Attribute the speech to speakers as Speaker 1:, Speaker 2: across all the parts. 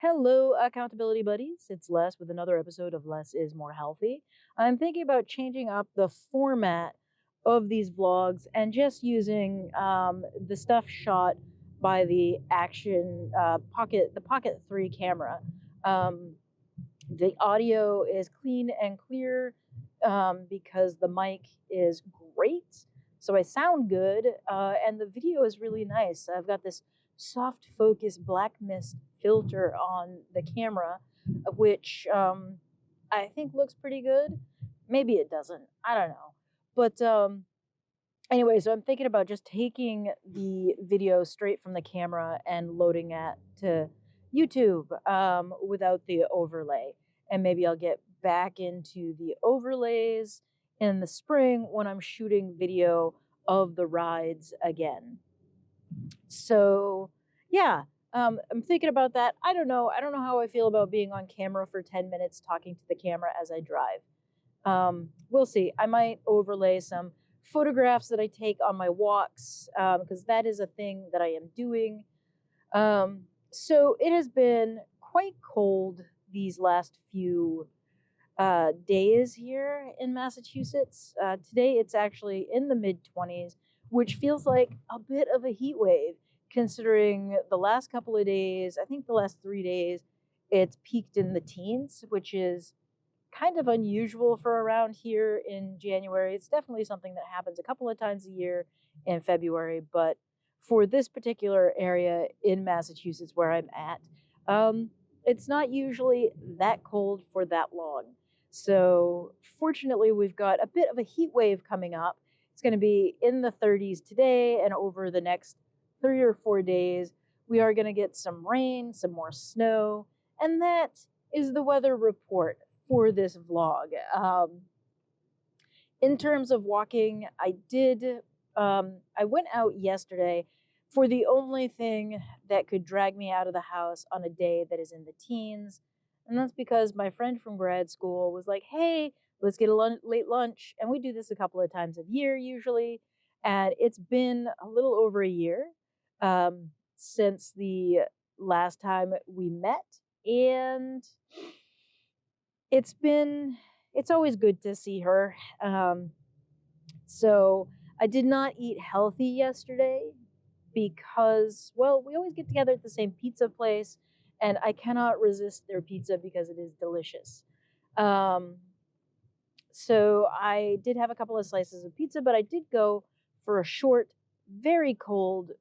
Speaker 1: Hello, accountability buddies. It's Les with another episode of Less is More Healthy. I'm thinking about changing up the format of these vlogs and just using the stuff shot by the the Pocket 3 camera. Um, the audio is clean and clear because the mic is great, so I sound good, and the video is really nice. I've got this soft focus black mist filter on the camera, which I think looks pretty good. Maybe it doesn't. I don't know. But anyway, so I'm thinking about just taking the video straight from the camera and loading it to YouTube without the overlay. And maybe I'll get back into the overlays in the spring when I'm shooting video of the rides again. So, yeah, I'm thinking about that. I don't know. I don't know how I feel about being on camera for 10 minutes talking to the camera as I drive. We'll see. I might overlay some photographs that I take on my walks because that is a thing that I am doing. So it has been quite cold these last few days here in Massachusetts. Today it's actually in the mid 20s, which feels like a bit of a heat wave considering the last couple of days. I think the last 3 days it's peaked in the teens, which is kind of unusual for around here in January. It's definitely something that happens a couple of times a year in February, but for this particular area in Massachusetts where I'm at, it's not usually that cold for that long. So fortunately, we've got a bit of a heat wave coming up. It's going to be in the 30s today, and over the next 3 or 4 days, we are going to get some rain, some more snow, and that is the weather report for this vlog. In terms of walking, I went out yesterday for the only thing that could drag me out of the house on a day that is in the teens. And that's because my friend from grad school was like, hey, let's get a late lunch. And we do this a couple of times a year usually. And it's been a little over a year since the last time we met. And it's always good to see her. So I did not eat healthy yesterday because, well, we always get together at the same pizza place, and I cannot resist their pizza because it is delicious. Um, so I did have a couple of slices of pizza, but I did go for a short, very cold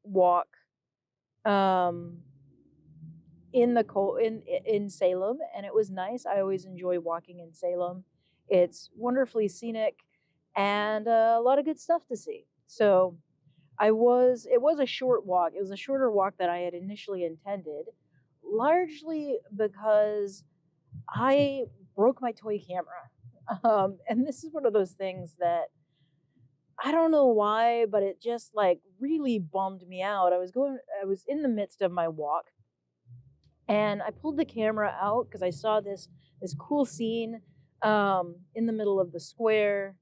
Speaker 1: walk um, in Salem, and it was nice. I always enjoy walking in Salem. It's wonderfully scenic and a lot of good stuff to see. So it was a short walk. It was a shorter walk than I had initially intended, largely because I broke my toy camera. And this is one of those things that I don't know why, but it just like really bummed me out. I was in the midst of my walk, and I pulled the camera out because I saw this cool scene in the middle of the square,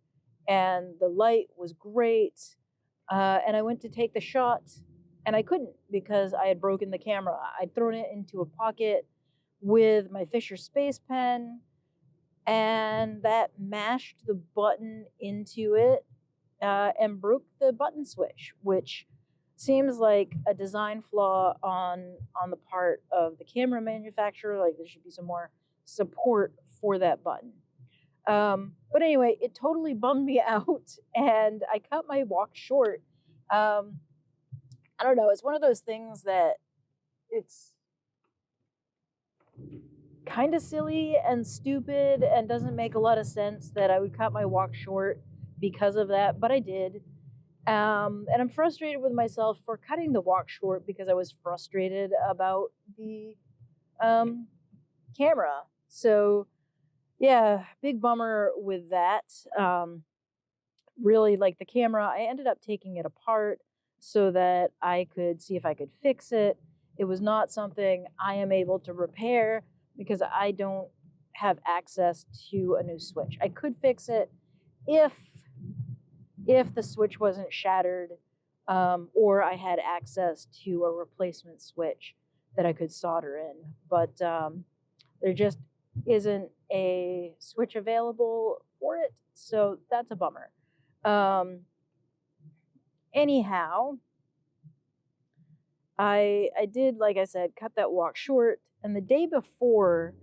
Speaker 1: and the light was great. And I went to take the shot, and I couldn't because I had broken the camera. I'd thrown it into a pocket with my Fisher Space Pen, and that mashed the button into it and broke the button switch, which seems like a design flaw on the part of the camera manufacturer. Like there should be some more support for that button. But anyway, it totally bummed me out, and I cut my walk short. I don't know. It's one of those things that it's kind of silly and stupid and doesn't make a lot of sense that I would cut my walk short because of that, but I did. And I'm frustrated with myself for cutting the walk short because I was frustrated about the um, camera. So, yeah, big bummer with that. Really, like the camera, I ended up taking it apart so that I could see if I could fix it. It was not something I am able to repair because I don't have access to a new switch. I could fix it if the switch wasn't shattered, or I had access to a replacement switch. that I could solder in, but there just isn't a switch available for it, so that's a bummer. Anyhow, I did, like I said, cut that walk short, and the day before,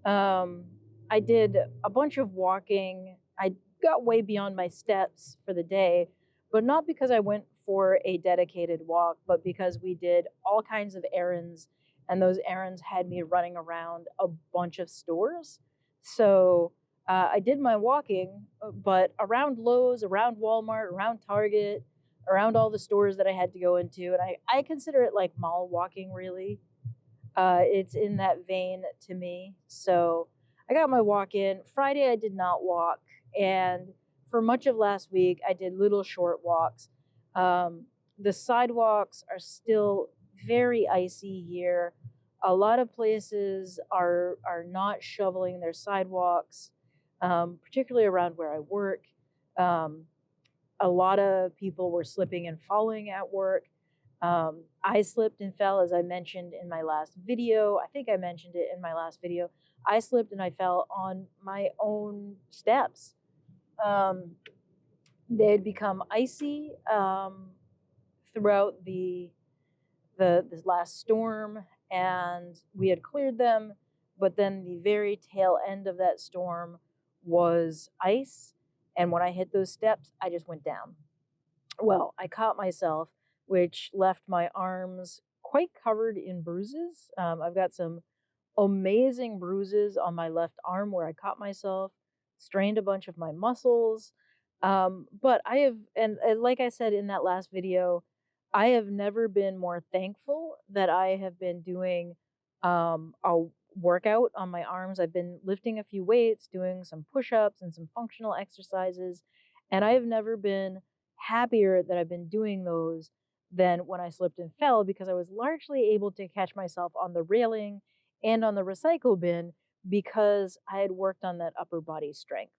Speaker 1: um, I did a bunch of walking. I got way beyond my steps for the day, but not because I went for a dedicated walk, but because we did all kinds of errands, and those errands had me running around a bunch of stores. So I did my walking, but around Lowe's, around Walmart, around Target, around all the stores that I had to go into. And I consider it like mall walking, really. It's in that vein to me. So I got my walk in. Friday, I did not walk. And for much of last week, I did little short walks. The sidewalks are still very icy here. A lot of places are not shoveling their sidewalks, particularly around where I work. Um, a lot of people were slipping and falling at work. I slipped and fell, as I mentioned in my last video. I think I mentioned it in my last video. I slipped and I fell on my own steps. Um, they had become icy throughout the this last storm, and we had cleared them. But then the very tail end of that storm was ice, and when I hit those steps, I just went down. Well, I caught myself, which left my arms quite covered in bruises. I've got some amazing bruises on my left arm where I caught myself, strained a bunch of my muscles. But I have, and like I said in that last video, I have never been more thankful that I have been doing a workout on my arms. I've been lifting a few weights, doing some push ups and some functional exercises, and I have never been happier that I've been doing those than when I slipped and fell, because I was largely able to catch myself on the railing and on the recycle bin because I had worked on that upper body strength.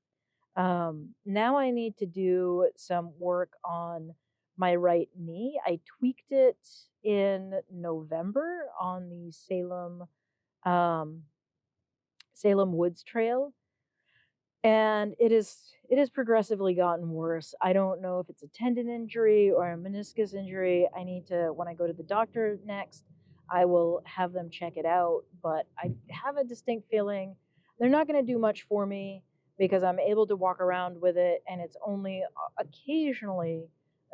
Speaker 1: Now I need to do some work on my right knee. I tweaked it in November on the um, Salem Woods Trail, and it has progressively gotten worse. I don't know if it's a tendon injury or a meniscus injury. I need to, when I go to the doctor next, I will have them check it out, but I have a distinct feeling they're not going to do much for me because I'm able to walk around with it, and it's only occasionally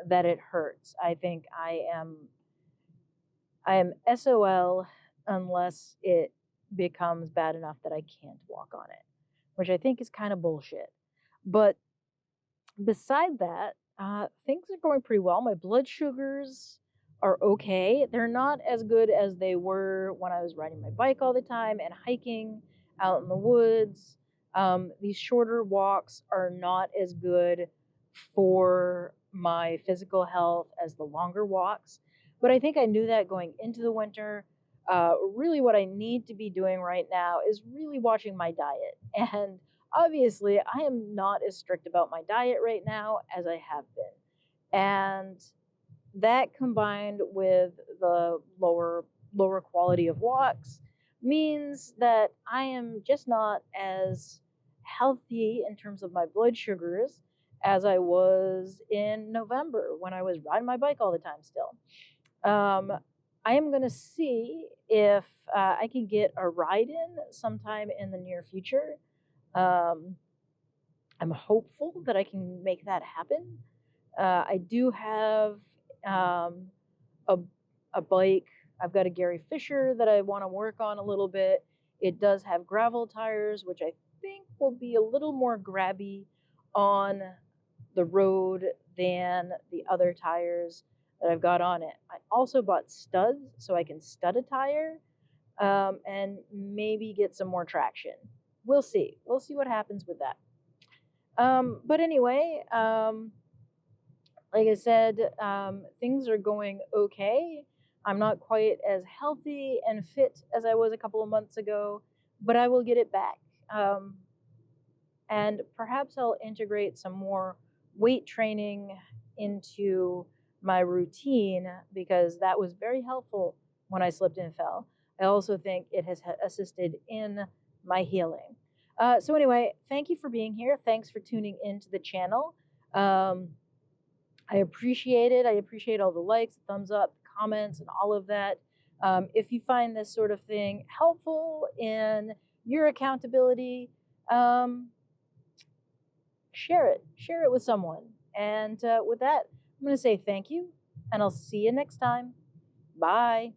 Speaker 1: that it hurts. I think I am SOL unless it becomes bad enough that I can't walk on it, which I think is kind of bullshit. But beside that, things are going pretty well. My blood sugars are okay. They're not as good as they were when I was riding my bike all the time and hiking out in the woods. These shorter walks are not as good for my physical health as the longer walks. But I think I knew that going into the winter. Really, what I need to be doing right now is really watching my diet. And obviously, I am not as strict about my diet right now as I have been. And that, combined with the lower quality of walks, means that I am just not as healthy in terms of my blood sugars as I was in November when I was riding my bike all the time still. I am going to see if I can get a ride in sometime in the near future. Um, I'm hopeful that I can make that happen. I do have um, a, a bike. I've got a Gary Fisher that I want to work on a little bit. It does have gravel tires, which I think will be a little more grabby on the road than the other tires that I've got on it. I also bought studs so I can stud a tire and maybe get some more traction. We'll see. We'll see what happens with that. But anyway, like I said, things are going okay. I'm not quite as healthy and fit as I was a couple of months ago, but I will get it back. And perhaps I'll integrate some more weight training into my routine because that was very helpful when I slipped and fell. I also think it has assisted in my healing. So anyway, thank you for being here. Thanks for tuning into the channel. I appreciate it. I appreciate all the likes, thumbs up, comments, and all of that. If you find this sort of thing helpful in your accountability, share it. Share it with someone. And with that, I'm going to say thank you, and I'll see you next time. Bye.